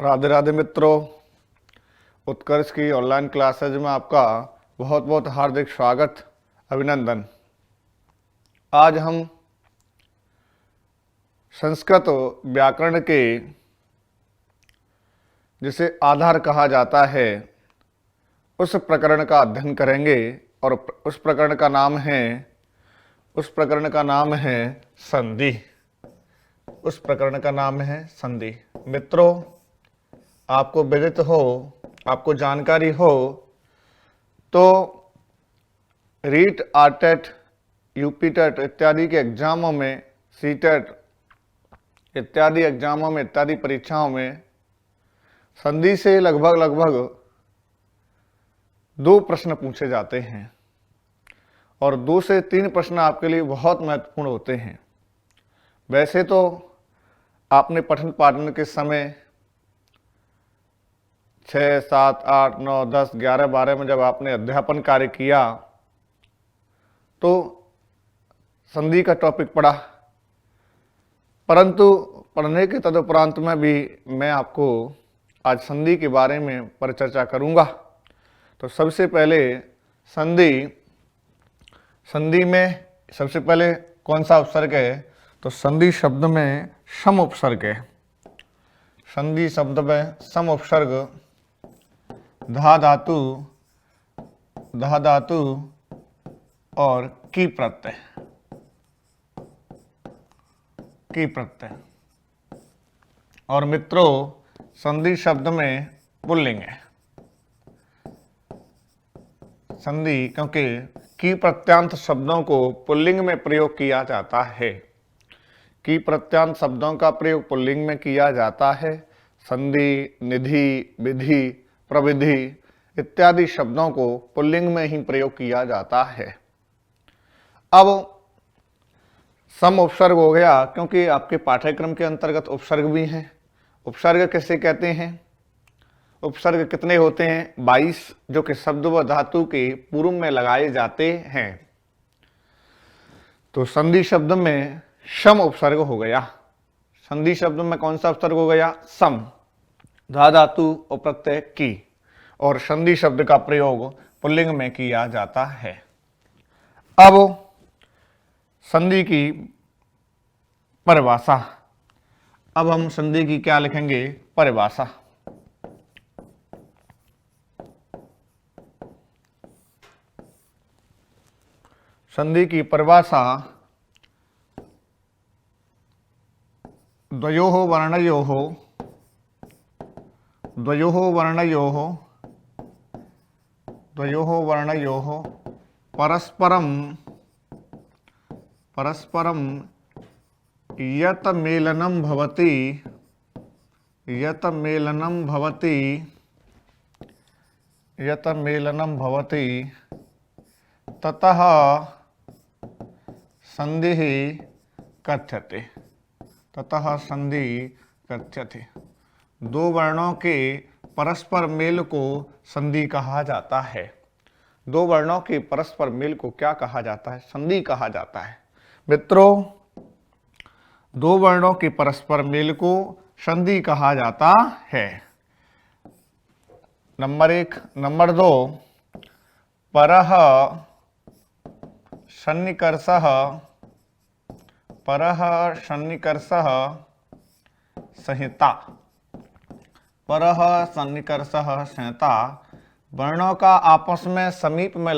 राधे राधे मित्रों, उत्कर्ष की online classes में आपका बहुत बहुत हार्दिक स्वागत, अभिनंदन। आज हम संस्कृत व्याकरण के जिसे आधार कहा जाता है उस प्रकरण का अध्ययन करेंगे और उस प्रकरण का नाम है संधि। उस प्रकरण का नाम है संधि। मित्रों, आपको विदित हो, आपको जानकारी हो तो रीट, आरटेट, यूपीटेट इत्यादि के एग्जामों में, सीटेट इत्यादि एग्जामों में, इत्यादि परीक्षाओं में संधि से लगभग 2 प्रश्न पूछे जाते हैं और 2 से 3 प्रश्न आपके लिए बहुत महत्वपूर्ण होते हैं। वैसे तो आपने पठन पाठन के समय 6, 7, 8, 9, 10, 11, 12 में जब आपने अध्यापन कार्य किया तो संधि का टॉपिक पढ़ा, परंतु पढ़ने के तदुपरांत में भी मैं आपको आज संधि के बारे में परिचर्चा करूंगा। तो सबसे पहले संधि में सबसे पहले कौन सा उपसर्ग है? तो संधि शब्द में सम उपसर्ग है। संधि शब्द में सम उपसर्ग धा धातु और की प्रत्यय और मित्रों, संधि शब्द में पुल्लिंग है। संधि क्योंकि की प्रत्यांत शब्दों को पुल्लिंग में प्रयोग किया जाता है। की प्रत्यांत शब्दों का प्रयोग पुल्लिंग में किया जाता है। संधि, निधि, विधि, प्रविधि इत्यादि शब्दों को पुल्लिंग में ही प्रयोग किया जाता है। अब सम उपसर्ग हो गया, क्योंकि आपके पाठ्यक्रम के अंतर्गत उपसर्ग भी हैं। उपसर्ग किसे कहते हैं? उपसर्ग कितने होते हैं? 22, जो कि शब्द व धातु के पूर्व में लगाए जाते हैं। तो संधि शब्द में सम उपसर्ग हो गया। संधि शब्द में कौन सा उपसर्ग हो गया? सम, धा धातु और प्रत्यय की। और संधि शब्द का प्रयोग पुल्लिंग में किया जाता है। अब संधि की परिभाषा। अब हम संधि की क्या लिखेंगे? परिभाषा। संधि की परिभाषा द्वयोः वर्णयोः परस्परम यत मेलनं भवति ततः संधिः कथ्यते। 2 वर्णों के परस्पर मेल को संधि कहा जाता है। 2 वर्णों के परस्पर मेल को क्या कहा जाता है? संधि कहा जाता है। मित्रों, 2 वर्णों के परस्पर मेल को संधि कहा जाता है। नंबर 1। नंबर 2, परः सन्निकर्षः संहिता। वर्णों का आपस में समीप में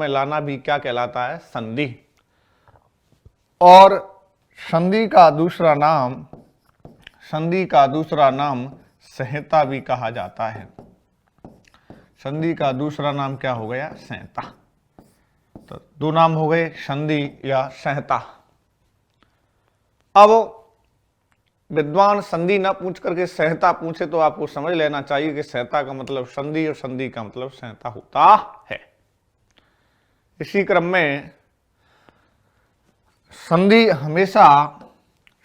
लाना भी क्या कहलाता है? संधि। और संधि का दूसरा नाम संहिता भी कहा जाता है। संधि का दूसरा नाम क्या हो गया? संहिता। तो 2 नाम हो गए, संधि या संहिता। अब विद्वान संधि ना पूछ करके संहिता पूछे तो आपको समझ लेना चाहिए कि संहिता का मतलब संधि और संधि का मतलब संहिता होता है। इसी क्रम में संधि हमेशा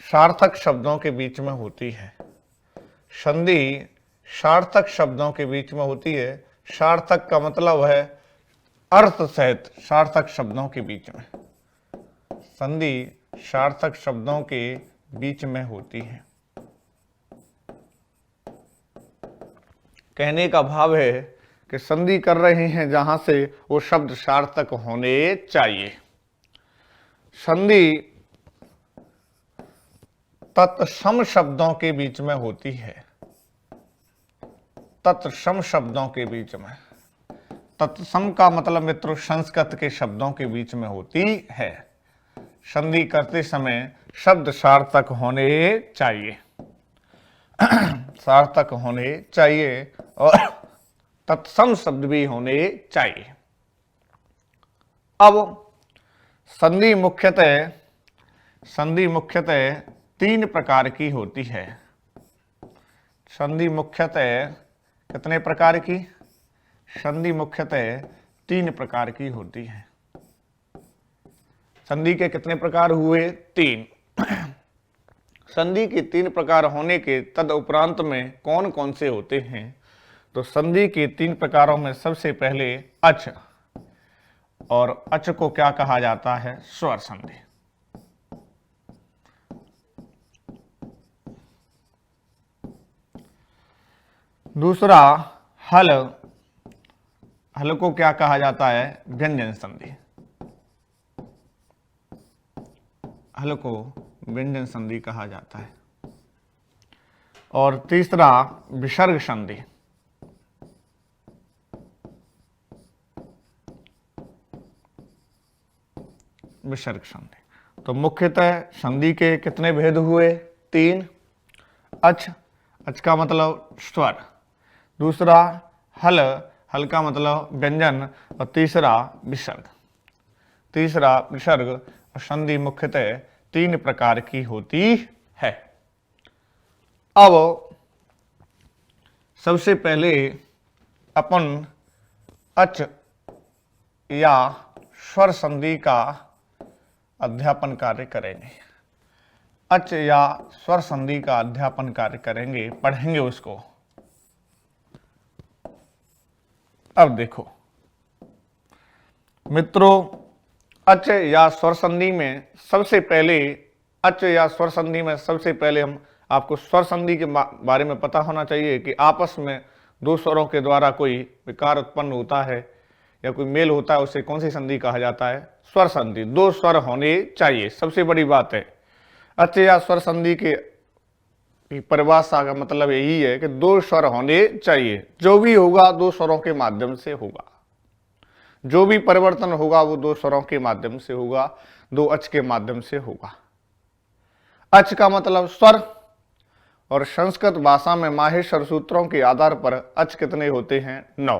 सार्थक शब्दों के बीच में होती है। संधि सार्थक शब्दों के बीच में होती है। सार्थक का मतलब है अर्थ सहित सार्थक शब्दों के बीच में। संधि सार्थक शब्दों के बीच में होती है। कहने का भाव है कि संधि कर रहे हैं जहां से वो शब्द सार्थक होने चाहिए। संधि तत्सम शब्दों के बीच में होती है। तत्सम शब्दों के बीच में। तत्सम का मतलब मित्रों संस्कृत के शब्दों के बीच में होती है। संधि करते समय शब्द सार्थक होने चाहिए, सार्थक होने चाहिए और तत्सम शब्द भी होने चाहिए। अब संधि मुख्यतः 3 प्रकार की होती है। संधि मुख्यतः कितने प्रकार की? संधि मुख्यतः 3 प्रकार की होती है। संधि के कितने प्रकार हुए? 3। संधि के 3 प्रकार होने के तद उपरांत में कौन कौन से होते हैं? तो संधि के 3 प्रकारों में सबसे पहले अच, और अच को क्या कहा जाता है? स्वर संधि। दूसरा हल, हल को क्या कहा जाता है? व्यंजन संधि। हल को व्यंजन संधि कहा जाता है। और तीसरा विसर्ग संधि। विसर्ग संधि। तो मुख्यतः संधि के कितने भेद हुए? 3। अच, अच का मतलब स्वर। दूसरा हल, हल का मतलब व्यंजन। और तीसरा विसर्ग। तीसरा विसर्ग। और संधि मुख्यतः 3 प्रकार की होती है। अब सबसे पहले अपन अच या स्वर संधि का अध्यापन कार्य करेंगे। अच या स्वर संधि का अध्यापन कार्य करेंगे, पढ़ेंगे उसको। अब देखो मित्रों, अच या स्वर संधि में सबसे पहले हम आपको स्वर संधि के बारे में पता होना चाहिए कि आपस में 2 स्वरों के द्वारा कोई विकार उत्पन्न होता है या कोई मेल होता है, उसे कौन सी संधि कहा जाता है? स्वर संधि। 2 स्वर होने चाहिए, सबसे बड़ी बात है। अच या स्वर संधि के परिभाषा का मतलब यही है कि 2 स्वर होने चाहिए। जो भी होगा 2 स्वरों के माध्यम से होगा। जो भी परिवर्तन होगा वो 2 स्वरों के माध्यम से होगा, 2 अच के माध्यम से होगा। अच का मतलब स्वर, और संस्कृत भाषा में माहेश्वर सूत्रों के आधार पर अच कितने होते हैं? 9।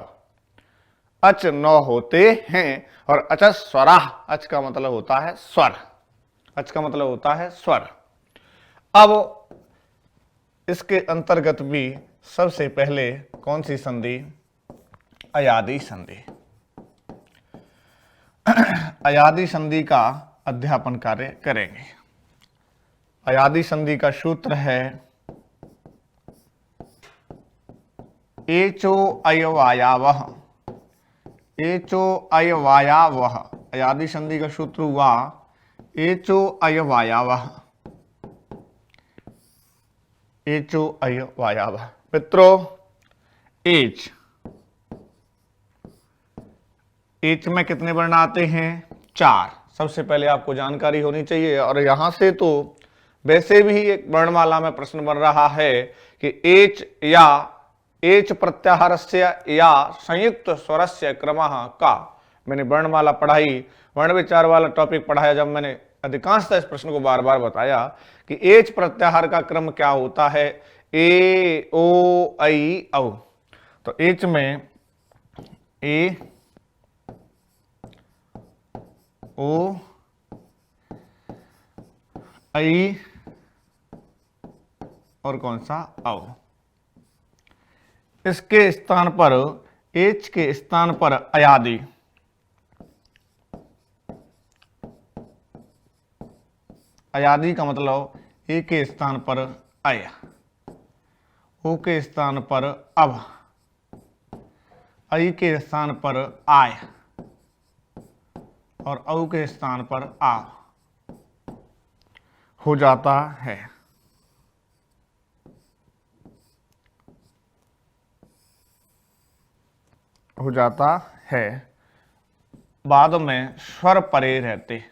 अच 9 होते हैं। और अच स्वरा, अच का मतलब होता है स्वर। अच का मतलब होता है स्वर। अब इसके अंतर्गत भी सबसे पहले कौन सी संधि? अयादि संधि। अयादि संधि का अध्यापन कार्य करेंगे। अयादि संधि का सूत्र है एचो अयवायावः। एचो अयवायावः। अयादि संधि का सूत्र हुआ एचो अयवायावः। एचो अयवायावः। मित्रों, एच में कितने वर्ण आते हैं? 4। सबसे पहले आपको जानकारी होनी चाहिए। और यहां से तो वैसे भी एक वर्णमाला में प्रश्न बन रहा है कि एच प्रत्याहारस्य या संयुक्त स्वरस्य क्रमः का। मैंने वर्णमाला पढ़ाई, वर्ण विचार वाला टॉपिक पढ़ाया जब मैंने अधिकांशतः इस प्रश्न को बार बार बताया कि एच प्रत्याहार का क्रम क्या होता है? ए ओ ऐ औ। तो एच में ए ओ ऐ और कौन सा? औ। इसके स्थान पर, एच के स्थान पर अयादि। अयादि का मतलब ए के स्थान पर अय, ओ के स्थान पर अब, ऐ के स्थान पर आय और औ के स्थान पर आ हो जाता है। हो जाता है। बाद में स्वर परे रहते।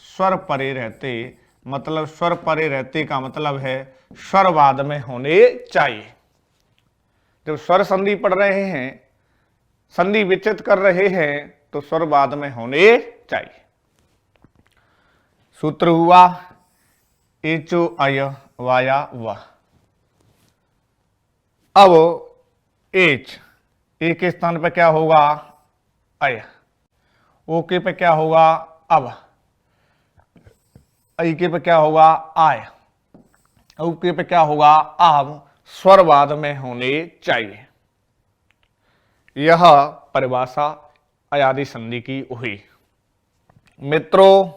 स्वर परे रहते मतलब स्वर परे रहते का मतलब है स्वर बाद में होने चाहिए। जब स्वर संधि पढ़ रहे हैं, संधि विच्छेद कर रहे हैं, तो स्वर बाद में होने चाहिए। सूत्र हुआ एचो अय वाया व। अब एच, ए के स्थान पर क्या होगा अय, ओ के पे क्या होगा अब, आई के पे क्या होगा आय, औ के पे क्या होगा अब, स्वर बाद में होने चाहिए। यह परिभाषा अयादि संधि की हुई। मित्रों,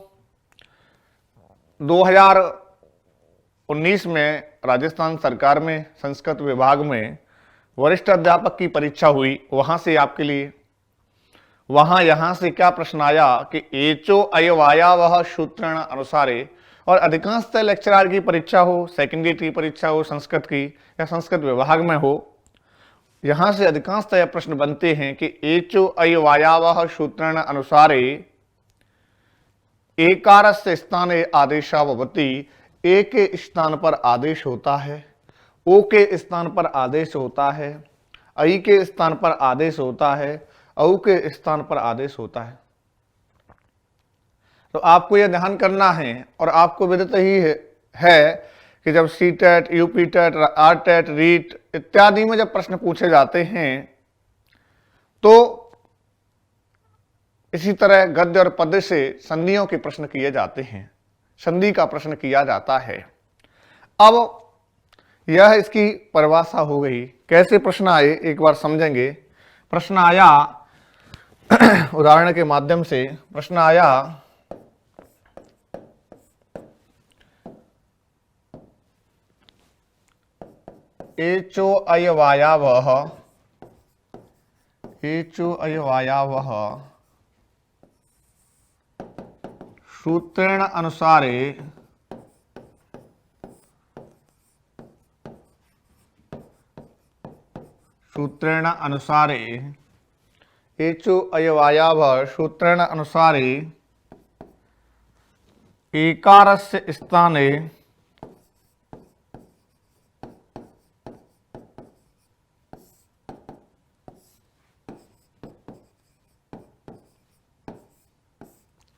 2019 में राजस्थान सरकार में संस्कृत विभाग में वरिष्ठ अध्यापक की परीक्षा हुई। वहां से आपके लिए यहां से क्या प्रश्न आया कि एचो अयवाया वह सूत्रण अनुसारे, और अधिकांशतः लेक्चरर की परीक्षा हो, सेकेंडरी की परीक्षा हो संस्कृत की, या संस्कृत विभाग में हो, यहां से अधिकांशतः प्रश्न बनते हैं कि एचो अयवाया वह सूत्रण अनुसारे एकारस्य स्थाने आदेशा भवति। ए के स्थान पर आदेश होता है, ओ के स्थान पर आदेश होता है, आई के स्थान पर आदेश होता है, औ के स्थान पर आदेश होता है। तो आपको यह ध्यान करना है, और आपको विदित ही है कि जब C TET, UP TET, R TET, REET इत्यादि में जब प्रश्न पूछे जाते हैं तो इसी तरह गद्य और पद्य से संधियों के प्रश्न किए जाते हैं, संधि का प्रश्न किया जाता है। अब यह इसकी परिभाषा हो गई। कैसे प्रश्न आए एक बार समझेंगे। प्रश्न आया उदाहरण के माध्यम से। प्रश्न आया एचो अयवायावह, एचो अयवायावह सूत्रेण अनुसारे एचो अयवायावह सूत्रेण अनुसारे एकारस्य स्थाने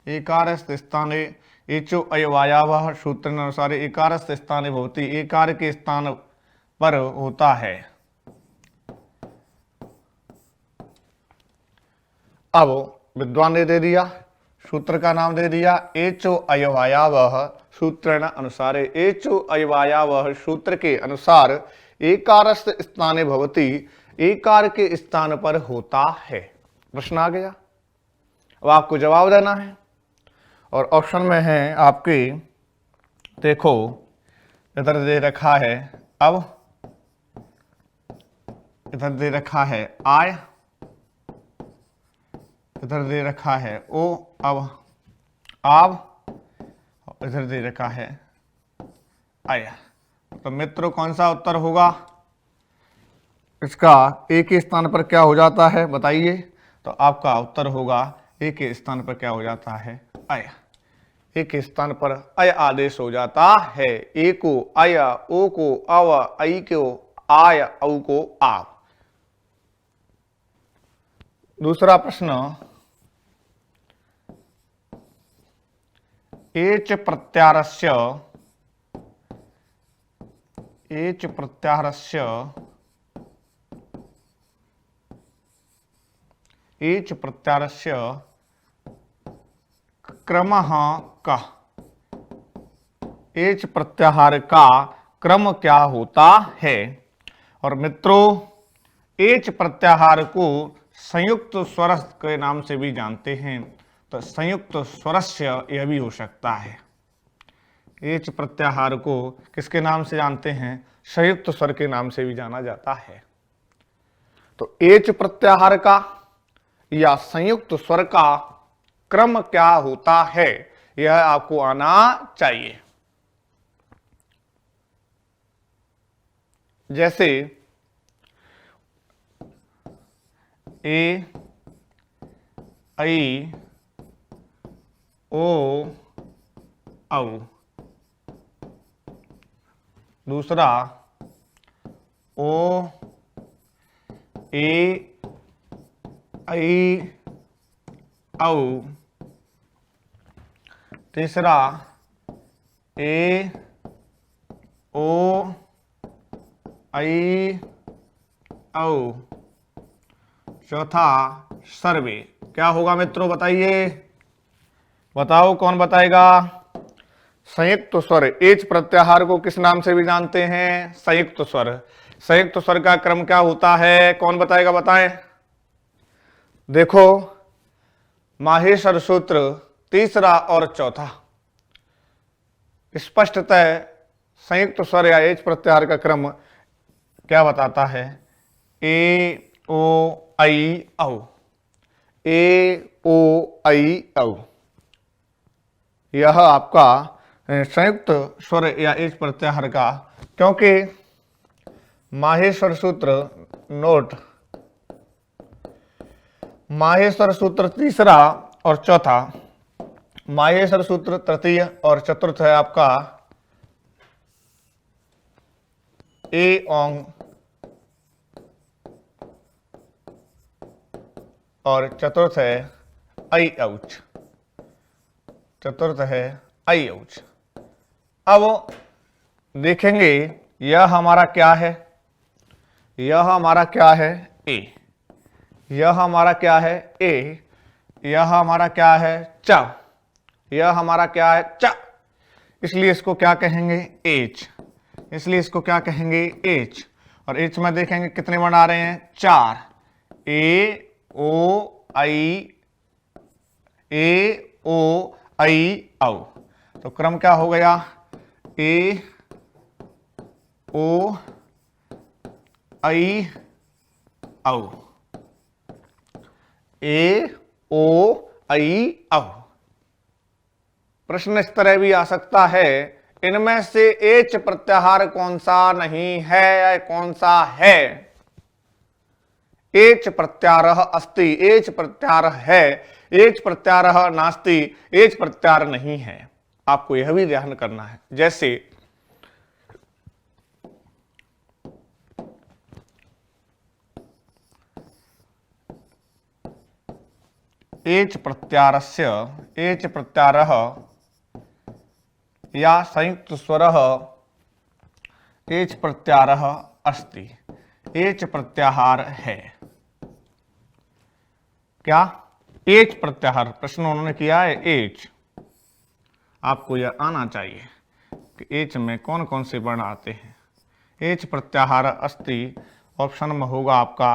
एकारस्य स्थाने एचो अयवायावह सूत्रेण अनुसारे एकारस्य स्थाने भवति। एकार के स्थान पर होता है। अब विद्वान ने दे दिया, सूत्र का नाम दे दिया एचो अयवायावह सूत्रेण अनुसारे। एचो अयवायावह सूत्र के अनुसार एकारस्य स्थाने भवति, एकार के स्थान पर होता है। प्रश्न आ गया। अब आपको जवाब देना है, और ऑप्शन में है आपके, देखो इधर दे रखा है अब, इधर दे रखा है आय, इधर दे रखा है ओ, अब इधर दे रखा है आय। तो मित्रों कौन सा उत्तर होगा इसका? ए के स्थान पर क्या हो जाता है बताइए? तो आपका उत्तर होगा ए के स्थान पर क्या हो जाता है अय। ए के स्थान पर अय आदेश हो जाता है। ए को अय, ओ को अव, आई को आय, औ को आव। दूसरा प्रश्न, एच प्रत्याहारस्य क्रमः कः? एच प्रत्याहार का क्रम क्या होता है? और मित्रों, एच प्रत्याहार को संयुक्त स्वर के नाम से भी जानते हैं। तो संयुक्त स्वरस्य यह भी हो सकता है। एच प्रत्याहार को किसके नाम से जानते हैं? संयुक्त स्वर के नाम से भी जाना जाता है। तो एच प्रत्याहार का या संयुक्त स्वर का क्रम क्या होता है, यह आपको आना चाहिए। जैसे ए आई ओ औ, दूसरा ओ ए आई औ, तीसरा ए ओ आई औ, चौथा सर्वे। क्या होगा मित्रों बताइए, बताओ कौन बताएगा। संयुक्त स्वर एच प्रत्याहार को किस नाम से भी जानते हैं, संयुक्त स्वर। संयुक्त स्वर का क्रम क्या होता है, कौन बताएगा, बताएं। देखो माहेश्वर सूत्र तीसरा और चौथा स्पष्टतः संयुक्त स्वर या एच प्रत्याहार का क्रम क्या बताता है, ए ओ आई औ, ए ओ आई औ। यह आपका संयुक्त स्वर या एच प्रत्याहार का, क्योंकि माहेश्वर सूत्र नोट, माहेश्वर सूत्र तीसरा और चौथा, माहेश्वर सूत्र तृतीय और चतुर्थ है आपका ए ओंग और चतुर्थ है आई औच, चतुर्थ है आई औच। अब देखेंगे यह हमारा क्या है, यह हमारा क्या है ए, यह हमारा क्या है ए, यह हमारा क्या है चा, यह हमारा क्या है चा, इसलिए इसको क्या कहेंगे एच, इसलिए इसको क्या कहेंगे एच। और एच में देखेंगे कितने वर्ण आ रहे हैं, चार, ए ओ आई, ए ओ आई औ। तो क्रम क्या हो गया, ए ओ आई औ, ए ओ आई औ। प्रश्न इस तरह भी आ सकता है, इनमें से एच प्रत्याहार कौन सा नहीं है या कौन सा है। एच प्रत्याहारः अस्ति, एच प्रत्याहार है, एच प्रत्याहारः नास्ति, एच प्रत्याहार नहीं है। आपको यह भी ध्यान करना है। जैसे एच प्रत्याहारस्य, एच प्रत्याहारः या संयुक्त स्वरः एच प्रत्याहारः अस्ति, एच प्रत्याहार है। क्या एच प्रत्याहार, प्रश्न उन्होंने किया है एच। आपको यह आना चाहिए कि एच में कौन कौन से वर्ण आते हैं। एच प्रत्याहार अस्ति ऑप्शन में होगा आपका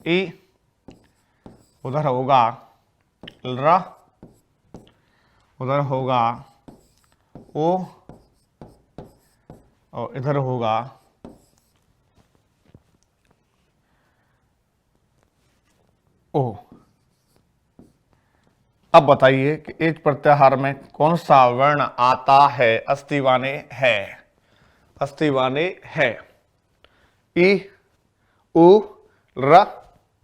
ए, उधर होगा र, उधर होगा ओ और इधर होगा ओ। अब बताइए कि एच प्रत्याहार में कौन सा वर्ण आता है, अस्तिवाने है, अस्तिवाने है। ई उ र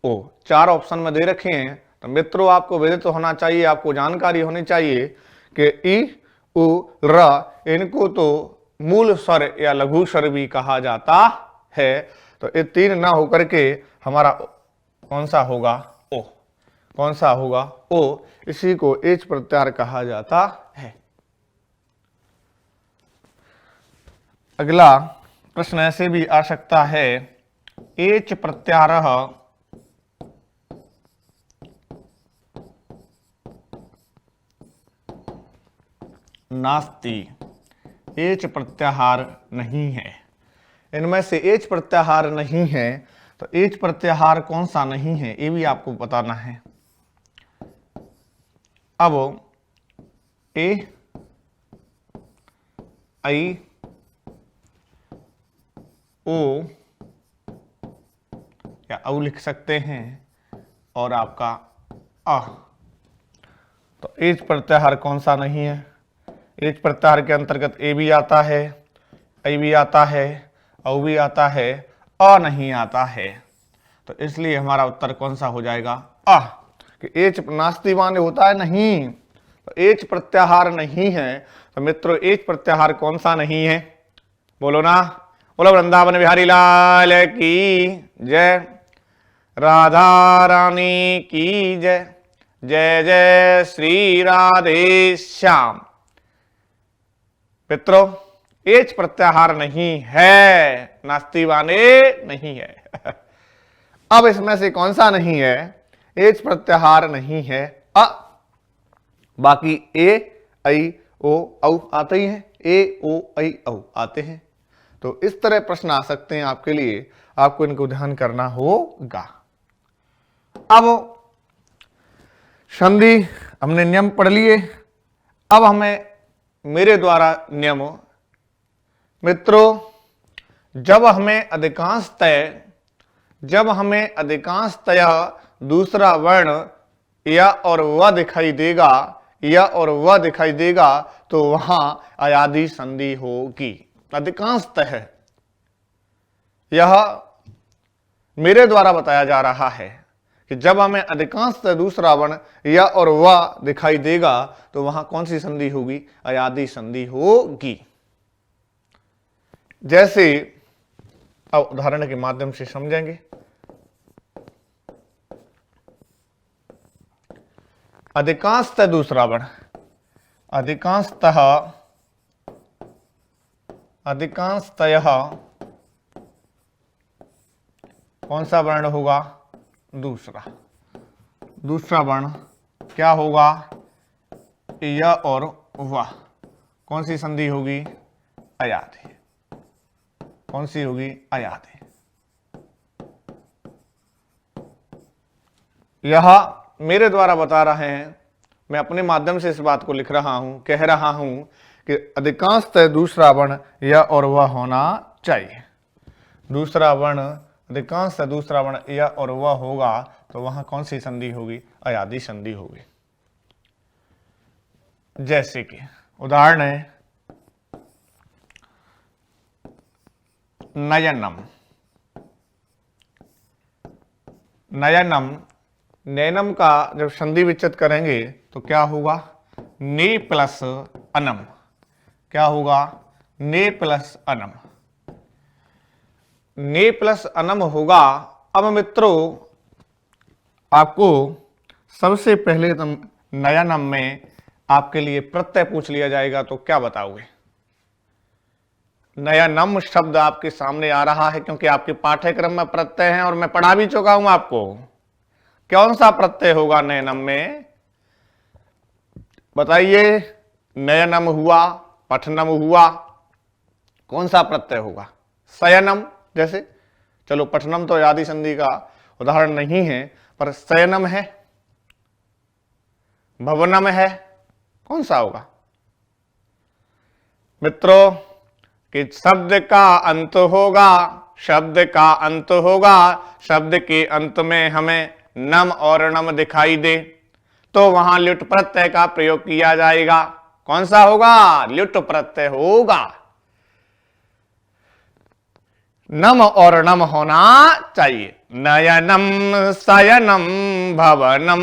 ओ, चार ऑप्शन में दे रखे हैं। तो मित्रों आपको विदित तो होना चाहिए, आपको जानकारी होनी चाहिए कि ई उ र इनको तो मूल स्वर या लघु स्वर भी कहा जाता है। तो ये तीन ना होकर के हमारा कौन सा होगा, ओ, कौन सा होगा ओ, इसी को एच प्रत्याहार कहा जाता है। अगला प्रश्न ऐसे भी आ सकता है, एच प्रत्याहारः नास्ति, एच प्रत्याहार नहीं है। इनमें से एच प्रत्याहार नहीं है, तो एच प्रत्याहार कौन सा नहीं है ये भी आपको बताना है। अब ए आई ओ या औ लिख सकते हैं और आपका अ, तो एच प्रत्याहार कौन सा नहीं है। एच प्रत्याहार के अंतर्गत ए भी आता है, आई भी आता है औ भी आता है, अ नहीं आता है। तो इसलिए हमारा उत्तर कौन सा हो जाएगा? अ। कि एच नास्तिवान होता है नहीं, तो एच प्रत्याहार नहीं है। तो मित्रों एच प्रत्याहार कौन सा नहीं है? बोलो ना, बोलो वृंदावन बिहारी लाल की जय, राधा रानी की जय, जय जय श्री राधे श्याम। मित्रों एच प्रत्याहार नहीं है, नास्तिवाने नहीं है। अब इसमें से कौन सा नहीं है? एच प्रत्याहार नहीं है अ, बाकी ए ऐ ओ औ आते ही हैं, ए ओ ऐ औ आते हैं। तो इस तरह प्रश्न आ सकते हैं आपके लिए, आपको इनको ध्यान करना होगा। अब संधि हमने नियम पढ़ लिए, अब हमें मेरे द्वारा नियम। मित्रों जब हमें अधिकांशतया दूसरा वर्ण या और वह दिखाई देगा, या और वह दिखाई देगा, तो वहां अयादि संधि होगी। अधिकांशतः यह मेरे द्वारा बताया जा रहा है कि जब हमें अधिकांशतः दूसरा वर्ण या और वह दिखाई देगा, तो वहां कौन सी संधि होगी? अयादि संधि होगी। जैसे अब उदाहरण के माध्यम से समझेंगे। अधिकांशतः दूसरा वर्ण, अधिकांशतः कौन सा वर्ण होगा? दूसरा वर्ण क्या होगा? या और वह। कौन सी संधि होगी? अयादि। कौन सी होगी? अयादि। यह मेरे द्वारा बता रहे हैं, मैं अपने माध्यम से इस बात को लिख रहा हूं, कह रहा हूं कि अधिकांशतः दूसरा वर्ण या और वह होना चाहिए। दूसरा वर्ण, अधिकांशतः दूसरा वर्ण या और वह होगा, तो वहां कौन सी संधि होगी? अयादि संधि होगी। जैसे कि उदाहरण है नयनम। नैनम का जब संधि विच्छेद करेंगे तो क्या होगा? ने प्लस अनम। क्या होगा? ने प्लस अनम। ने प्लस अनम होगा। अब मित्रों आपको सबसे पहले नयनम में आपके लिए प्रत्यय पूछ लिया जाएगा, तो क्या बताओगे? नयनम शब्द आपके सामने आ रहा है क्योंकि आपके पाठ्यक्रम में प्रत्यय है और मैं पढ़ा भी चुका हूं आपको। कौन सा प्रत्यय होगा नयनम में? बताइए। नयनम हुआ, पठनम हुआ, कौन सा प्रत्यय होगा? शयनम जैसे, चलो पठनम तो अयादि संधि का उदाहरण नहीं है, पर शयनम है, भवनम है, कौन सा होगा? मित्रों कि शब्द का अंत होगा, शब्द का अंत होगा, शब्द के अंत में हमें नम और नम दिखाई दे तो वहां ल्युट प्रत्यय का प्रयोग किया जाएगा। कौन सा होगा? ल्युट प्रत्यय होगा। नम और नम होना चाहिए। नयनम, शयनम, भवनम,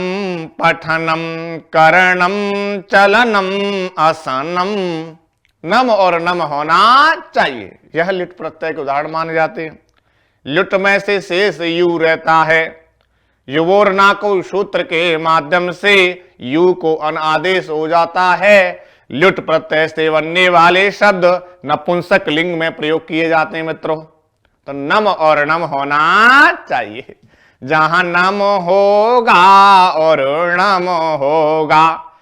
पठनम, करणम, चलनम, असनम, नम और नम होना चाहिए। यह ल्युट प्रत्यय के उदाहरण माने जाते हैं। ल्युट में से शेष यू रहता है। युवोर्ना को सूत्र के माध्यम से यू को अन आदेश हो जाता है। ल्युट प्रत्यय से बनने वाले शब्द नपुंसक लिंग में प्रयोग किए जाते हैं मित्रों। तो नम और नम होना चाहिए। जहां नम होगा और नम होगा,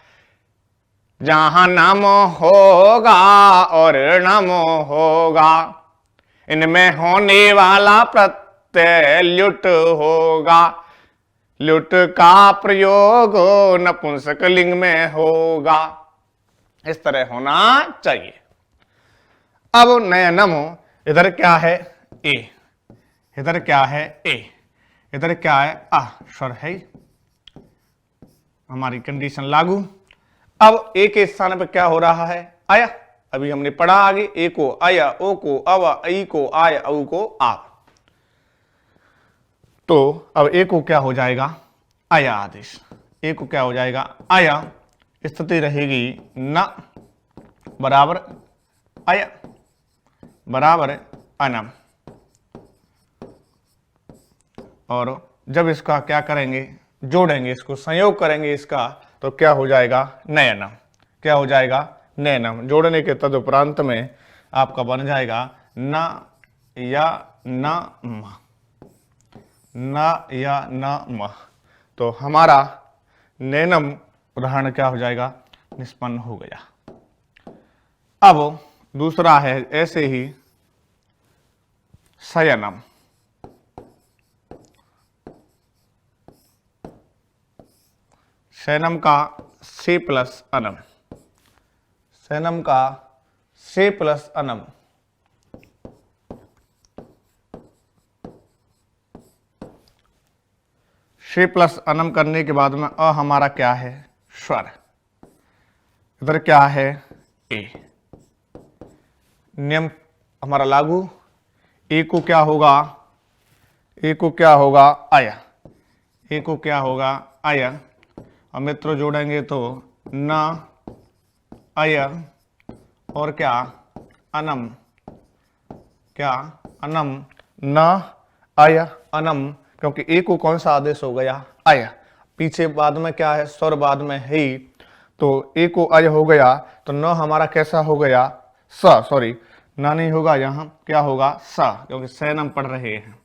जहां नम होगा और नम होगा, इनमें होने वाला प्रत्यय ल्युट होगा। ल्युट का प्रयोग नपुंसक लिंग में होगा। इस तरह होना चाहिए। अब नयनम, इधर क्या है? ए। इधर क्या है? ए। इधर क्या है? आ। स्वर है, हमारी कंडीशन लागू। अब ए के स्थान पर क्या हो रहा है? आया। अभी हमने पढ़ा आगे, ए को आया, ओ को अवा, ई को आय, औ को आ। तो अब ए को क्या हो जाएगा, आया आदेश। ए को क्या हो जाएगा, आया। स्थिति रहेगी न बराबर आया बराबर अनम। और जब इसका क्या करेंगे, जोड़ेंगे, इसको संयोग करेंगे इसका, तो क्या हो जाएगा, नयनम। क्या हो जाएगा, नयनम। जोड़ने के तदुपरांत में आपका बन जाएगा न या न म, न या न म। तो हमारा नैनम उदाहरण क्या हो जाएगा, निष्पन्न हो गया। अब दूसरा है ऐसे ही शयनम। शयनम का से प्लस अनम, शयनम का से प्लस अनम। से प्लस अनम करने के बाद में अ हमारा क्या है, स्वर। इधर क्या है, ए। नियम हमारा लागू। ए को क्या होगा, ए को क्या होगा, आया। ए को क्या होगा, आया। और मित्रों जोड़ेंगे तो न आया और क्या, अनम। क्या, अनम। न आया अनम, क्योंकि ए को कौन सा आदेश हो गया, आया। पीछे बाद में क्या है, स्वर बाद में है ही, तो ए को आय हो गया, तो न हमारा कैसा हो गया, स। सॉरी, ना नहीं होगा, यहाँ क्या होगा, स, क्योंकि सैनम पढ़ रहे हैं।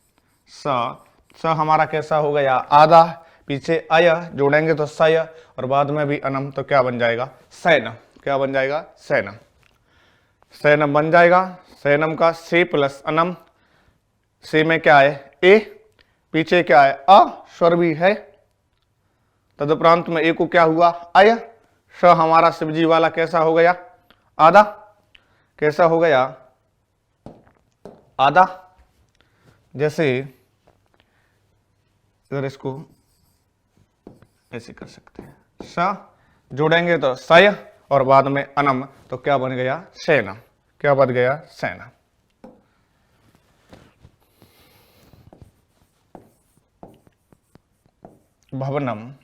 स हमारा कैसा हो गया, आधा। पीछे आय जोड़ेंगे तो सय, और बाद में भी अनम, तो क्या बन जाएगा, सैनम। क्या बन जाएगा, सैनम। सैनम बन जाएगा। सैनम का से प्लस अनम। से में क्या है, ए। पीछे क्या है, अ, स्वर भी है। तदुपरांत में ए को क्या हुआ, आय। स हमारा शिवजी वाला कैसा हो गया, आधा। कैसा हो गया, आधा। जैसे इधर इसको ऐसे कर सकते हैं, स जोड़ेंगे तो सय, और बाद में अनम, तो क्या बन गया, सैनम। क्या बन गया, सैनम। भवनम।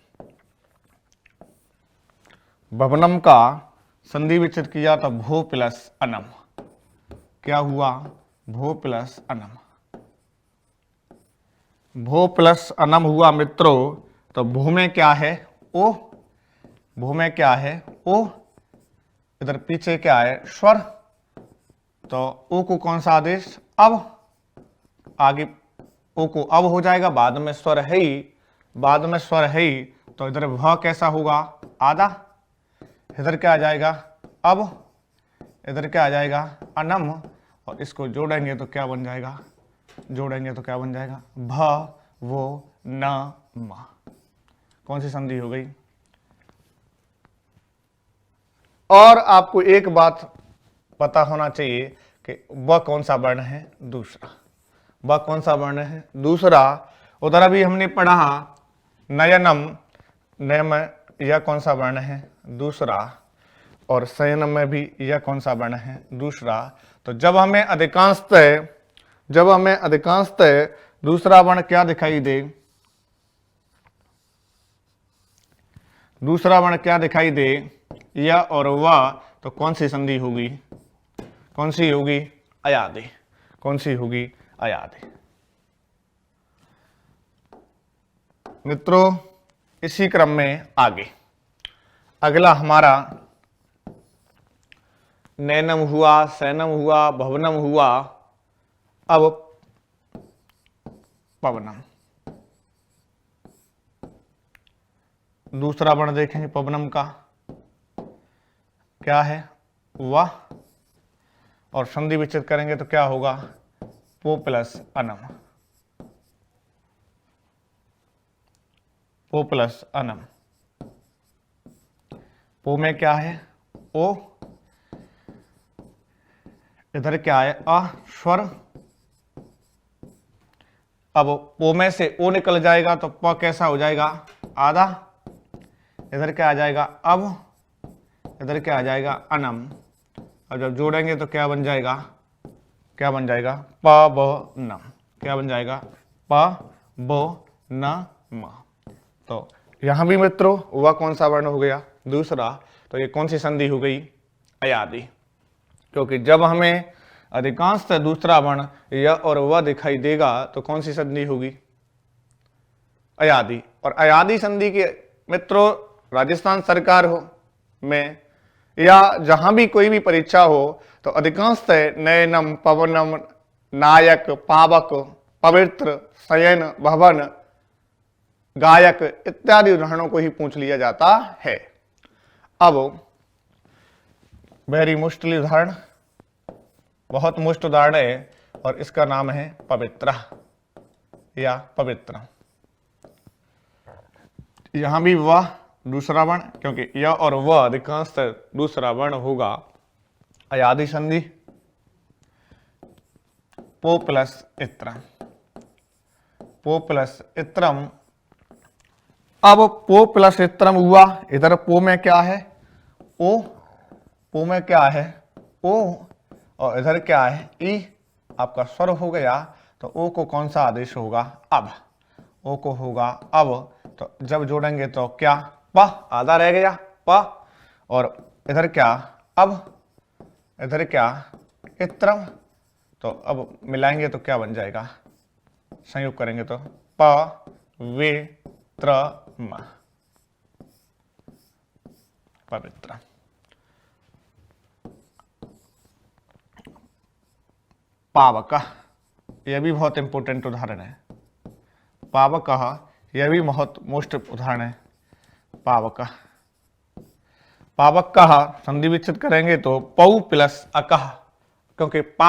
भवनम का संधि विच्छेद किया तो भो प्लस अनम। क्या हुआ, भो प्लस अनम। भो प्लस अनम हुआ मित्रों। तो भू में क्या है, ओ। भू में क्या है, ओ। इधर पीछे क्या है, स्वर। तो ओ को कौन सा आदेश, अब। आगे ओ को अब हो जाएगा, बाद में स्वर है ही, बाद में स्वर है ही, तो इधर भ कैसा होगा, आधा। इधर क्या आ जाएगा, अब। इधर क्या आ जाएगा, अनम। और इसको जोड़ेंगे तो क्या बन जाएगा, जोड़ेंगे तो क्या बन जाएगा, भ वो न म। कौन सी संधि हो गई। और आपको एक बात पता होना चाहिए कि वह कौन सा वर्ण है, दूसरा। वह कौन सा वर्ण है, दूसरा। उधर अभी हमने पढ़ा नयनम, नय में यह कौन सा वर्ण है, दूसरा। और शयनम में भी यह कौन सा वर्ण है, दूसरा। तो जब हमें अधिकांशतः दूसरा वर्ण क्या दिखाई दे, दूसरा वर्ण क्या दिखाई दे, यह और वह, तो कौन सी संधि होगी, कौन सी होगी, अयादि। कौन सी होगी, अयादि। मित्रों इसी क्रम में आगे अगला हमारा नैनम हुआ, सैनम हुआ, भवनम हुआ। अब पवनम। दूसरा वर्ण देखेंगे पवनम का, क्या है, वाह। और संधि विच्छेद करेंगे तो क्या होगा, पो प्लस अनम। पो प्लस अनम। पो में क्या है, ओ। इधर क्या है, अ, स्वर। अब पो में से ओ निकल जाएगा तो प कैसा हो जाएगा, आधा। इधर क्या आ जाएगा, अब। इधर क्या आ जाएगा, अनम। और जब जोड़ेंगे तो क्या बन जाएगा, क्या बन जाएगा, प ब न, क्या बन जाएगा, प ब न म। तो यहां भी मित्रों वह कौन सा वर्ण हो गया, दूसरा। तो ये कौन सी संधि हो गई, अयादि, क्योंकि जब हमें अधिकांशतः दूसरा वर्ण य और व दिखाई देगा तो कौन सी संधि होगी, अयादि। और अयादि संधि के मित्रों राजस्थान सरकार हो में या जहां भी कोई भी परीक्षा हो तो अधिकांशतः नयनम, पवनम, नायक, पावक, पवित्र, शयन, भवन, गायक इत्यादि उदाहरणों को ही पूछ लिया जाता है। अब वेरी मुश्किल उदाहरण, बहुत मुश्किल उदाहरण है और इसका नाम है पवित्र या पवित्र। यहां भी वह दूसरा वर्ण, क्योंकि यह और वह अधिकांश दूसरा वर्ण होगा, अयादि संधि, पो प्लस इत्रम, पो प्लस इत्रम। अब पो प्लस इत्रम हुआ, इधर पो में क्या है, ओ, पो में क्या है, ओ, और इधर क्या है, ई, आपका स्वर हो गया। तो ओ को कौन सा आदेश होगा, अब, ओ को होगा अब। तो जब जोड़ेंगे तो क्या, प, आधा रह गया प, और इधर क्या, अब, इधर क्या, इत्रम। तो अब मिलाएंगे तो क्या बन जाएगा, संयोग करेंगे तो प वे त्र म, पवित्र। पावक, यह भी बहुत इंपॉर्टेंट उदाहरण है, पावक, यह भी बहुत मोस्ट उदाहरण है, पावक। पावक का संधि विच्छेद करेंगे तो पौ प्लस अकह, क्योंकि पा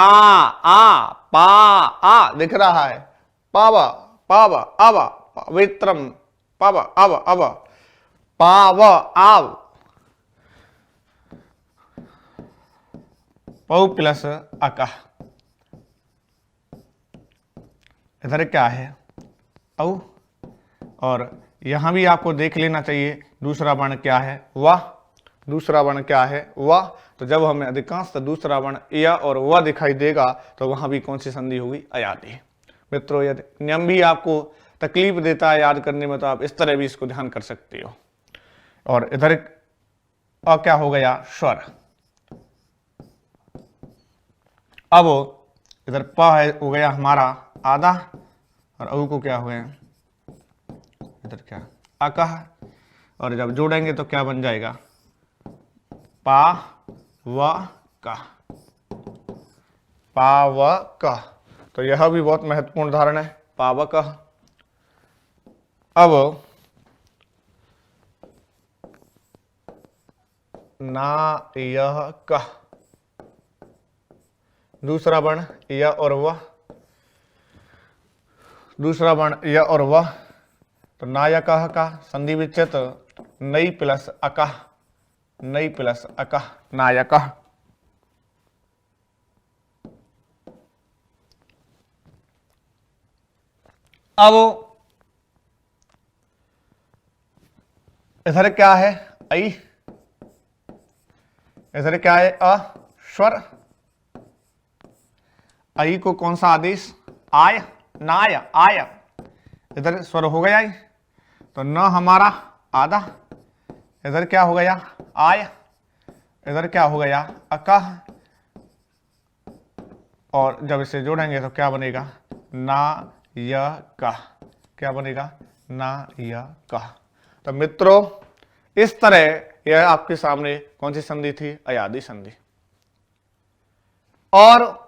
आ दिख रहा है, पाव पाव अव, पवित्रम, पव अव पाव आव, पौ प्लस अकह। इधर क्या है, औ, और यहां भी आपको देख लेना चाहिए दूसरा वर्ण क्या है, वाह, दूसरा वर्ण क्या है, वाह। तो जब हमें अधिकांश दूसरा वर्ण या और वह दिखाई देगा तो वहां भी कौन सी संधि होगी, अयादि। मित्रों यदि नियम भी आपको तकलीफ देता है याद करने में तो आप इस तरह भी इसको ध्यान कर सकते हो। और इधर क्या हो गया, स्वर। अब इधर प है हो गया हमारा आधा, और औ को क्या हो गया, इधर क्या, अकह, और जब जोड़ेंगे तो क्या बन जाएगा, पा व का, पावक। तो यह भी बहुत महत्वपूर्ण उदाहरण है, पावक। अब नायक, दूसरा वर्ण य और वह, दूसरा वर्ण य और वह। तो नायक का संधि विच्छेद नई प्लस अकह, नई प्लस अकह, नायक। अब इधर क्या है, ऐ, इधर क्या है, अ, स्वर। ऐ को कौन सा आदेश, आय, नाय, आय, इधर स्वर हो गया, तो न हमारा आधा, इधर क्या हो गया, आय, इधर क्या हो गया, अकह, और जब इसे जोड़ेंगे तो क्या बनेगा, ना य कह, क्या बनेगा, ना य कह। तो मित्रों इस तरह यह आपके सामने कौन सी संधि थी, अयादि संधि। और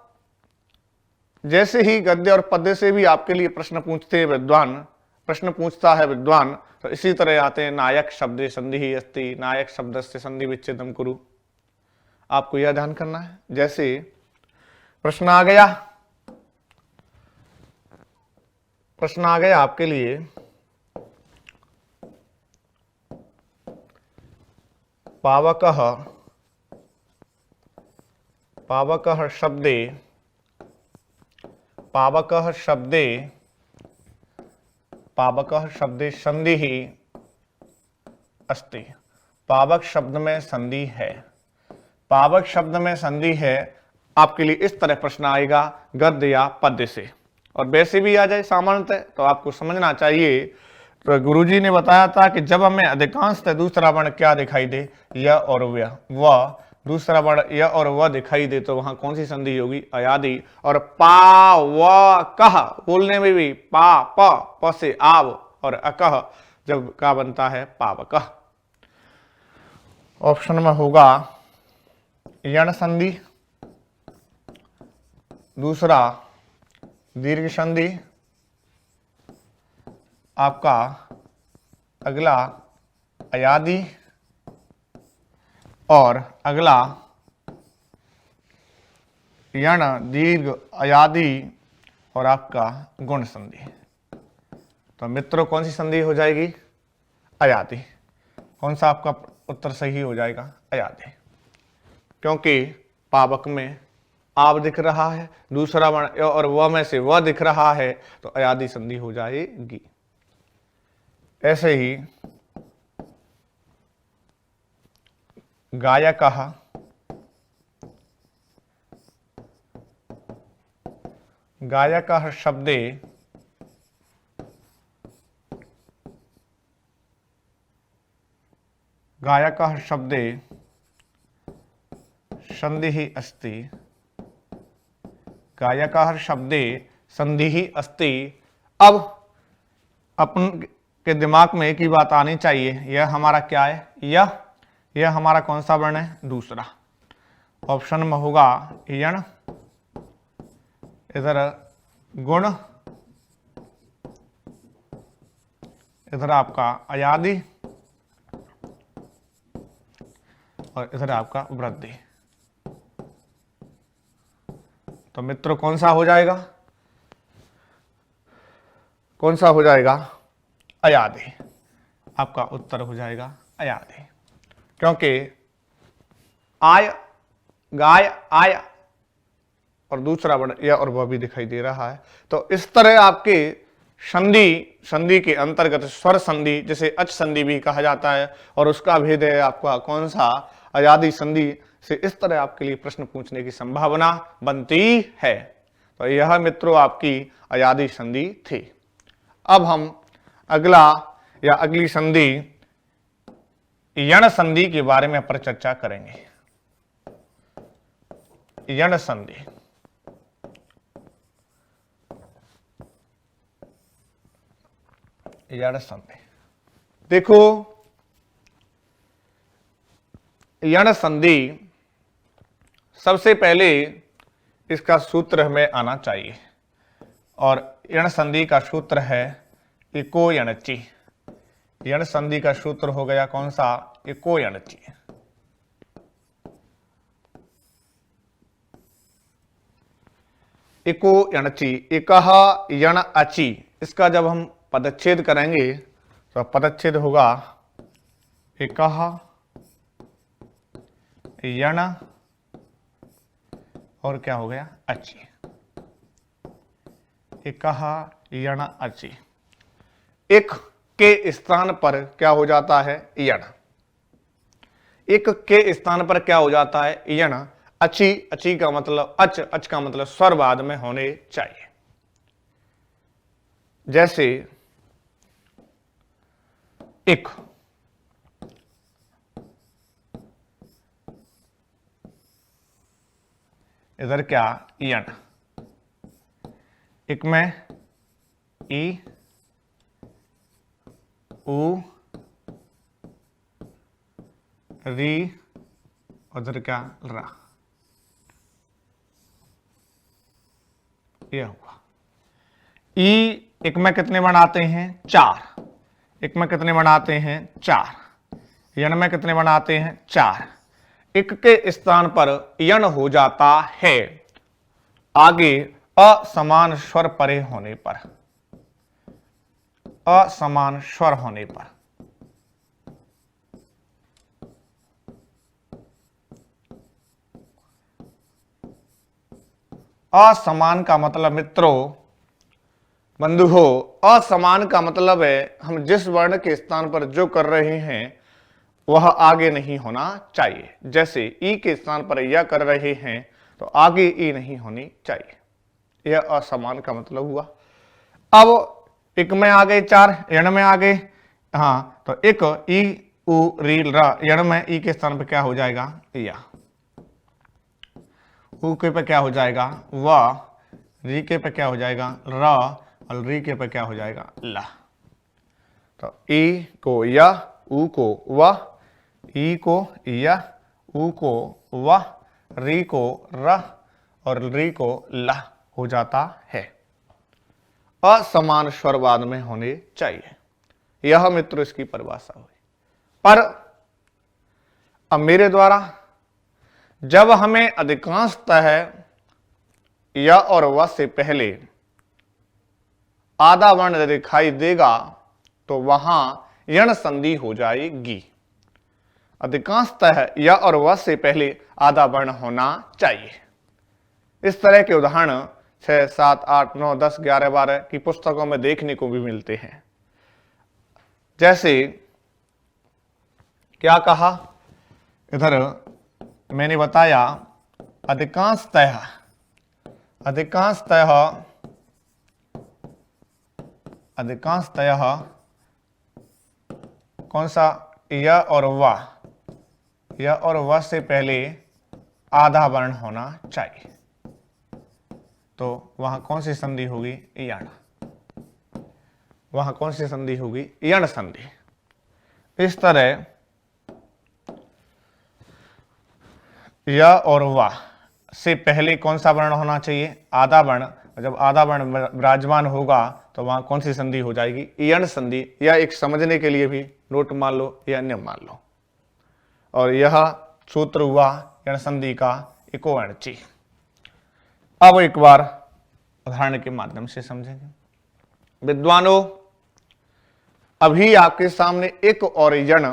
जैसे ही गद्य और पद्य से भी आपके लिए प्रश्न पूछते हैं विद्वान, प्रश्न पूछता है विद्वान, तो इसी तरह आते हैं, नायक शब्दे संधि ही अस्ति, नायक शब्द से संधि विच्छेदम कुरु। आपको यह ध्यान करना है। जैसे प्रश्न आ गया, प्रश्न आ गया आपके लिए, पावकः, पावकः शब्दे, पावकः शब्दे, पावकः शब्दे संधि अस्ति, पावक शब्द में संधि है। पावक शब्द में संधि है, आपके लिए इस तरह प्रश्न आएगा गद्य या पद्य से, और वैसे भी आ जाए सामान्यतः तो आपको समझना चाहिए। तो गुरुजी ने बताया था कि जब हमें अधिकांशतः दूसरा वर्ण क्या दिखाई दे, य और वह दूसरा वर्ण य और वह दिखाई दे तो वहां कौन सी संधि होगी, अयादि। और पा व कह बोलने में भी पा प से आव और अकह जब का बनता है पावक। ऑप्शन में होगा यण संधि, दूसरा दीर्घ संधि, आपका अगला अयादि और अगला यण दीर्घ अयादि और आपका गुण संधि। तो मित्रों कौन सी संधि हो जाएगी, अयादि। कौन सा आपका उत्तर सही हो जाएगा, अयादि, क्योंकि पावक में आप दिख रहा है, दूसरा वर्ण और वह में से वह दिख रहा है तो अयादि संधि हो जाएगी। ऐसे ही गायकः गायकः शब्दे गायकः शब्दे संधिः अस्ति, गायकः शब्दे संधिः अस्ति। अब अपन के दिमाग में एक ही बात आनी चाहिए, यह हमारा क्या है, यह हमारा कौन सा वर्ण है, दूसरा। ऑप्शन में होगा यण, इधर गुण, इधर आपका अयादि और इधर आपका वृद्धि। तो मित्रों कौन सा हो जाएगा, कौन सा हो जाएगा, अयादि। आपका उत्तर हो जाएगा अयादि, क्योंकि आय गाय आय और दूसरा वर्ण यह और वह भी दिखाई दे रहा है। तो इस तरह आपके संधि के अंतर्गत स्वर संधि जिसे अच संधि भी कहा जाता है और उसका भेद है आपका कौन सा, अयादि संधि से इस तरह आपके लिए प्रश्न पूछने की संभावना बनती है। तो यह मित्रों आपकी अयादि संधि थी। अब हम अगला या अगली संधि यण संधि के बारे में पर चर्चा करेंगे। यण संधि, यण संधि देखो, यण संधि सबसे पहले इसका सूत्र हमें आना चाहिए और यण संधि का सूत्र है इको यणचि। यण संधि का सूत्र हो गया कौन सा, इको यणचि। इको यणचि, इकह यण अचि, इसका जब हम पदच्छेद करेंगे तो पदच्छेद होगा इकह यण और क्या हो गया, अचि। इकह यण अचि, एक के स्थान पर क्या हो जाता है, यण। एक के स्थान पर क्या हो जाता है, यण। अचि, अचि का मतलब अच, अच का मतलब स्वर बाद में होने चाहिए। जैसे एक, इधर क्या, यण। एक में ई उ री, उधर क्या, रा। यह हुआ। ई एक में कितने बनाते हैं, चार। एक में कितने बनाते हैं, चार। यण में कितने बनाते हैं, चार। एक के स्थान पर यण हो जाता है आगे असमान स्वर परे होने पर, असमान स्वर होने पर। असमान का मतलब मित्रों, बंधु हो, असमान का मतलब है हम जिस वर्ण के स्थान पर जो कर रहे हैं वह आगे नहीं होना चाहिए। जैसे ई के स्थान पर या कर रहे हैं तो आगे ई नहीं होनी चाहिए। यह असमान का मतलब हुआ। अब एक में आ गए 4, यण में आ गए, हाँ तो एक ई उ री र, यण में ई के स्थान पर क्या हो जाएगा या, उ के पे क्या हो जाएगा व, री के पे क्या हो जाएगा र, और री के पे क्या हो जाएगा ला। तो ई को या, उ को व, ई को या, उ को व, री को र और री को ला हो जाता है। असमान स्वर बाद में होने चाहिए। यह मित्र इसकी परिभाषा हुई। पर अब मेरे द्वारा जब हमें अधिकांशतः या और व से पहले आधा वर्ण दिखाई देगा तो वहां यण संधि हो जाएगी। अधिकांशतः या और व से पहले आधा वर्ण होना चाहिए। इस तरह के उदाहरण 6, 7, 8, 9, 10, 11, 12 की पुस्तकों में देखने को भी मिलते हैं। जैसे क्या कहा इधर मैंने बताया, अधिकांशतः कौन सा या और व से पहले आधा वर्ण होना चाहिए। तो वहां कौन सी संधि होगी यण, वहां कौन सी संधि होगी यण संधि। इस तरह या और व से पहले कौन सा वर्ण होना चाहिए आधा वर्ण। जब आधा वर्ण विराजमान होगा तो वहां कौन सी संधि हो जाएगी यण संधि। या एक समझने के लिए भी नोट मान लो या अन्य मान लो। और यह सूत्र हुआ यण संधि का इकोवर्ण। अब एक बार उदाहरण के माध्यम से समझेंगे। विद्वानों, अभी आपके सामने एक और यण,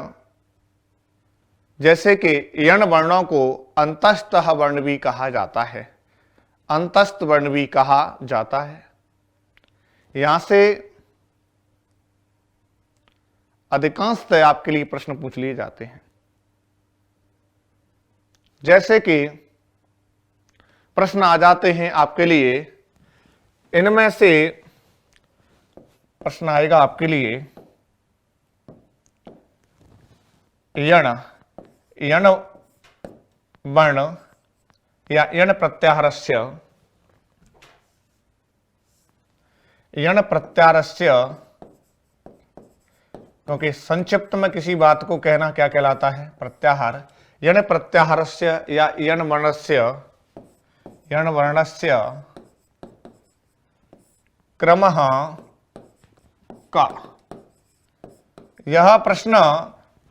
जैसे कि यण वर्णों को अंतस्थ वर्ण भी कहा जाता है, अंतस्थ वर्ण भी कहा जाता है। यहां से अधिकांशतः आपके लिए प्रश्न पूछ लिए जाते हैं। जैसे कि प्रश्न आ जाते हैं आपके लिए, इनमें से प्रश्न आएगा आपके लिए यण वर्ण या यण प्रत्याहारस्य, क्योंकि संक्षिप्त में किसी बात को कहना क्या कहलाता है प्रत्याहार। यण प्रत्याहारस्य या यण वर्णस्य क्रमः का। यह प्रश्न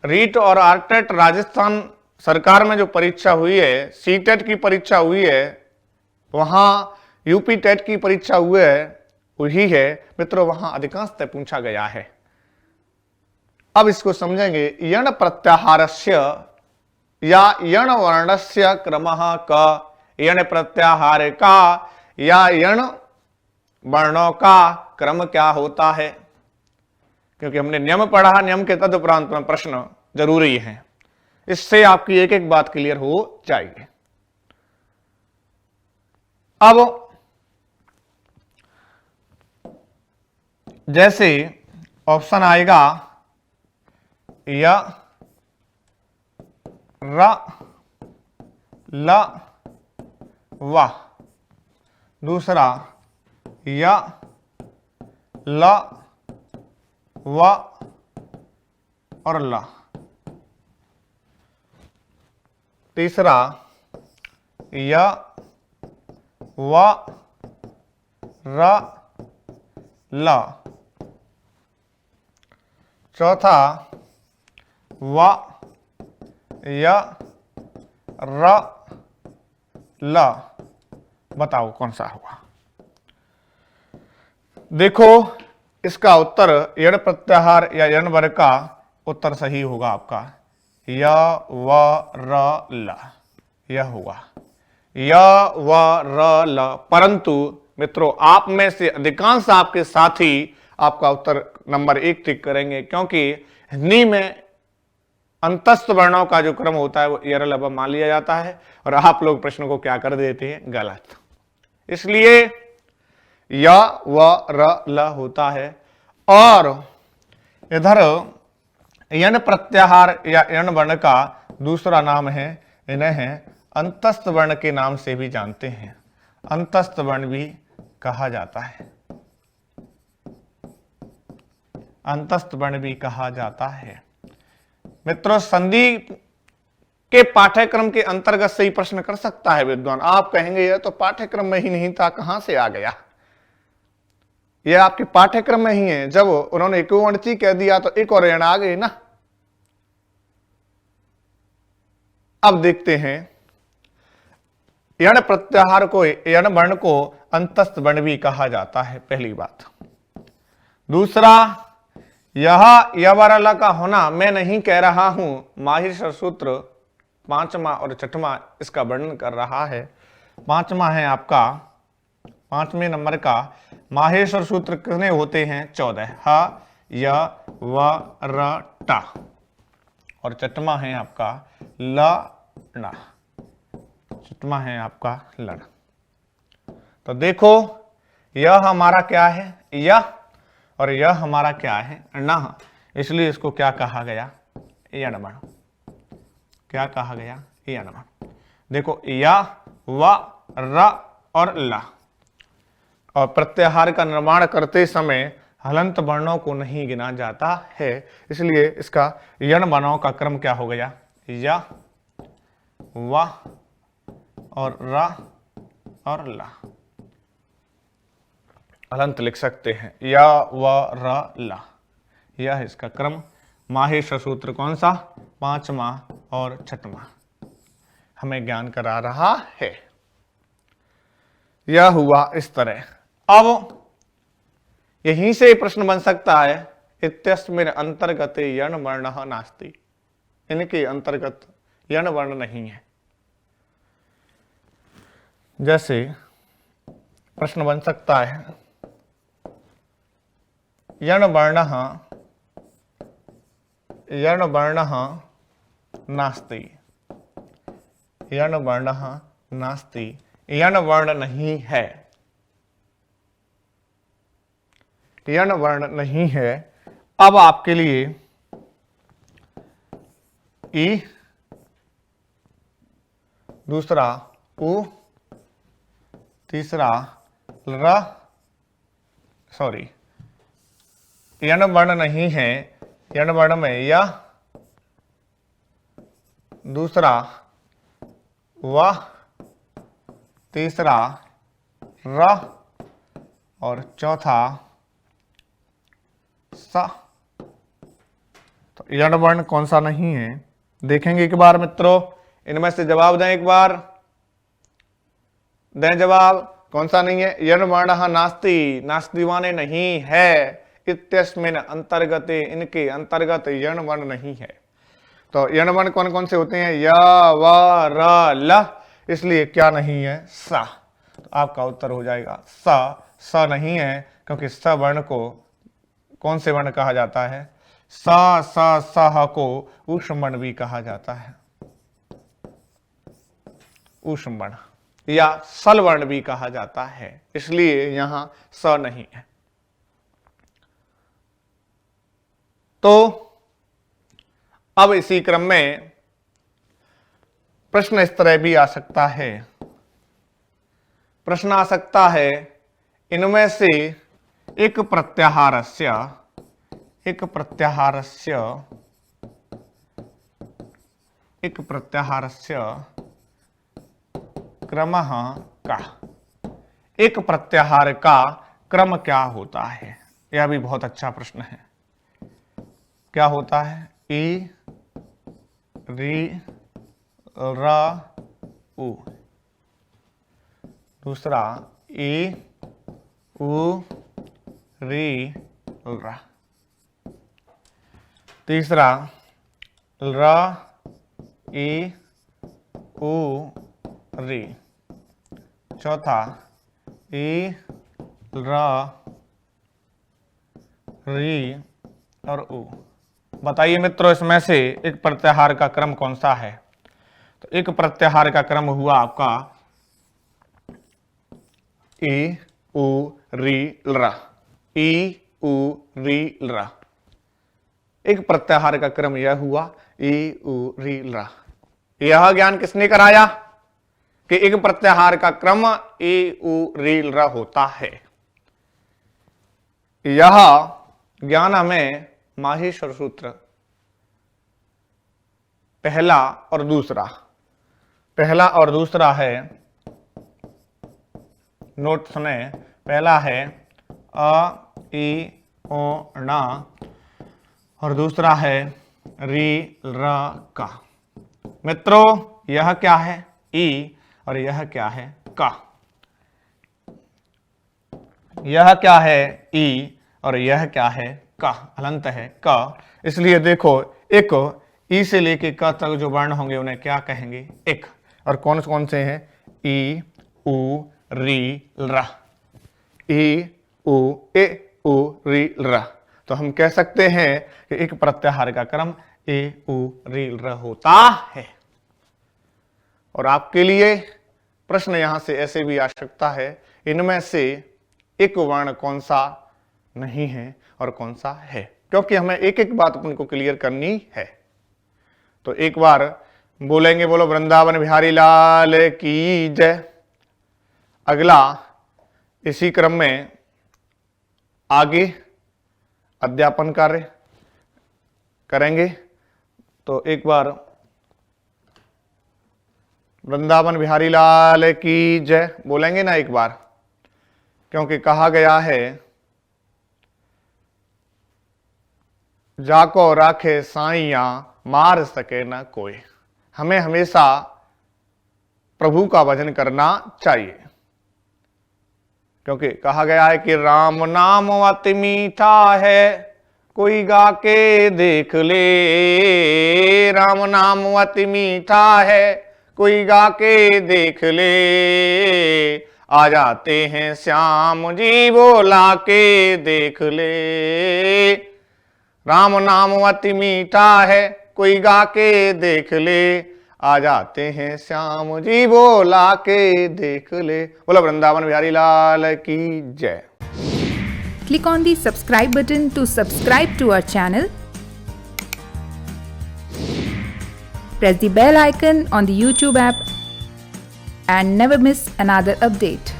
रीट और आरटेट राजस्थान सरकार में जो परीक्षा हुई है, सीटेट की परीक्षा हुई है, वहां यूपी टेट की परीक्षा हुई है, वही है मित्रों, वहां अधिकांशतः पूछा गया है। अब इसको समझेंगे। यण प्रत्याहारस्य या यण वर्णस्य क्रमः का, यण प्रत्याहार का या यण वर्णों का क्रम क्या होता है। क्योंकि हमने नियम पढ़ा, नियम के तदुपरांत में प्रश्न जरूरी है। इससे आपकी एक एक बात क्लियर हो जाएगी। अब जैसे ऑप्शन आएगा या र ल व, दूसरा या ल व और ल, तीसरा या व र ल, चौथा व या र ल। बताओ कौन सा हुआ। देखो इसका उत्तर यण प्रत्याहार या यण वर्ग का उत्तर सही होगा आपका य व र ल, यह होगा य व र ल। परंतु मित्रों, आप में से अधिकांश आपके साथी आपका उत्तर नंबर 1 टिक करेंगे, क्योंकि हिंदी में अंतस्थ वर्णों का जो क्रम होता है वो यर लब मान लिया जाता है, और आप लोग प्रश्न को क्या कर देते हैं, गलत। इसलिए य व र ल होता है। और इधर यन प्रत्याहार या यन वर्ण का दूसरा नाम है, इन्हें अंतस्थ वर्ण के नाम से भी जानते हैं, अंतस्थ वर्ण भी कहा जाता है, अंतस्थ वर्ण भी कहा जाता है। मित्रों, संधि के पाठ्यक्रम के अंतर्गत से ही प्रश्न कर सकता है विद्वान। आप कहेंगे यह तो पाठ्यक्रम में ही नहीं था, कहां से आ गया? यह आपके पाठ्यक्रम में ही है। जब उन्होंने एकोवणची कह दिया तो एक और यण आ गए ना। अब देखते हैं, यण प्रत्याहार को, यण वर्ण को अंतस्थ वर्ण भी कहा जाता है, पहली बात। दूसरा, यह यवरल का होना मैं नहीं कह रहा हूं, माहेश्वर सूत्र 5वां और 6वां इसका वर्णन कर रहा है। 5वां है आपका, 5वें नंबर का माहेश्वर सूत्र कितने होते हैं? 14, ह य व र ट, और 6वां है आपका ल ण, 6वां है आपका लण। तो देखो, यह हमारा क्या है? यह, और यह हमारा क्या है? न। इसलिए इसको क्या कहा गया? यण वर्ण। क्या कहा गया? यण वर्ण। देखो, य व र और ल, और प्रत्याहार का निर्माण करते समय हलंत वर्णों को नहीं गिना जाता है, इसलिए इसका यण वर्णों का क्रम क्या हो गया? य व और र और ल। हलंत लिख सकते हैं, य व र ल, यह इसका क्रम। माहेश्वर सूत्र कौन सा? 5वां और 6वां हमें ज्ञान करा रहा है। यह हुआ इस तरह। अब यहीं से प्रश्न बन सकता है, इत्यस्मिन् अंतर्गत यण वर्णः नास्ति, इनके अंतर्गत यण वर्ण नहीं है। जैसे प्रश्न बन सकता है, यण वर्णः नास्ति, यण वर्णः नास्ति, यण वर्ण नहीं है, यण वर्ण नहीं है। अब आपके लिए ई, दूसरा उ, तीसरा र, सॉरी, यण वर्ण नहीं है, यण वर्ण में य, दूसरा व, तीसरा र, और चौथा स। तो यण वर्ण कौन सा नहीं है? देखेंगे एक बार मित्रों, इनमें से जवाब दें, एक बार दें जवाब। कौन सा नहीं है? यण वर्णः नास्ति, नास्ति माने नहीं है। इत्यस्मिन् अंतर्गत, इनके अंतर्गत यण वर्ण नहीं है। तो यण वर्ण कौन कौन से होते हैं? य व र ल, इसलिए क्या नहीं है? स। तो आपका उत्तर हो जाएगा स। स नहीं है, क्योंकि स वर्ण को कौन से वर्ण कहा जाता है? स स सह को ऊष्म वर्ण भी कहा जाता है, ऊष्म वर्ण या सल वर्ण भी कहा जाता है, इसलिए यहां स नहीं है। तो अब इसी क्रम में प्रश्न इस तरह भी आ सकता है, प्रश्न आ सकता है, इनमें से एक प्रत्याहारस्य क्रमः का, एक प्रत्याहार का क्रम क्या होता है? यह भी बहुत अच्छा प्रश्न है। क्या होता है? ई, री, र, उ। दूसरा ई, उ, री, र। तीसरा र, ई, उ, री। चौथा ई, र, री और उ। बताइए मित्रों, इसमें से एक प्रत्याहार का क्रम कौन सा है? तो एक प्रत्याहार का क्रम हुआ आपका ई उ री रा, ई उ री रा। एक प्रत्याहार का क्रम यह हुआ ई उ री रा। यह ज्ञान किसने कराया कि एक प्रत्याहार का क्रम ई उ री रा होता है? यह ज्ञान हमें माहेश्वर सूत्र पहला और दूसरा है, नोट सुने। पहला है अ ई ओ णा और दूसरा है री र का। मित्रों, यह क्या है? ई और यह क्या है? का। यह क्या है? ई और यह क्या है? का। हलंत है का। इसलिए देखो, एक ई से लेके क तक जो वर्ण होंगे उन्हें क्या कहेंगे? एक। और कौन कौन से हैं? ई उ री रा, ई उ ए उ री रा। तो हम कह सकते हैं कि एक प्रत्याहार का क्रम ए उ री रा होता है। और आपके लिए प्रश्न यहां से ऐसे भी आ सकता है, इनमें से एक वर्ण कौन सा नहीं है और कौन सा है, क्योंकि हमें एक एक बात अपन को क्लियर करनी है। तो एक बार बोलेंगे, बोलो वृंदावन बिहारी लाल की जय। अगला इसी क्रम में आगे अध्यापन कार्य करेंगे। तो एक बार वृंदावन बिहारी लाल की जय बोलेंगे ना एक बार, क्योंकि कहा गया है जाको राखे साइया मार सके ना कोई। हमें हमेशा प्रभु का भजन करना चाहिए, क्योंकि कहा गया है कि राम नाम अति मीठा है, कोई गा के देख ले। राम नाम अति मीठा है, कोई गा के देख ले। आ जाते हैं श्याम जी बोला के देख ले। राम नाम अति मीठा है, कोई गा के देख ले। आ जाते हैं श्याम जी बोला के देख ले। बोला वृंदावन बिहारी लाल की जय। Click on the subscribe button to subscribe to our channel. Press the bell icon on the YouTube app and never miss another update.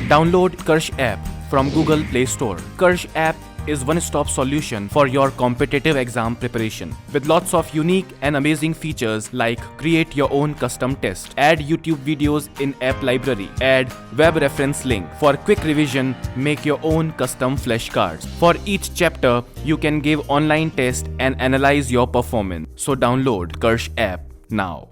Download Karsh app from Google Play Store. Karsh app is one-stop solution for your competitive exam preparation with lots of unique and amazing features like create your own custom test, add YouTube videos in app library, add web reference link for quick revision, make your own custom flashcards. For each chapter, you can give online test and analyze your performance. So download Karsh app now.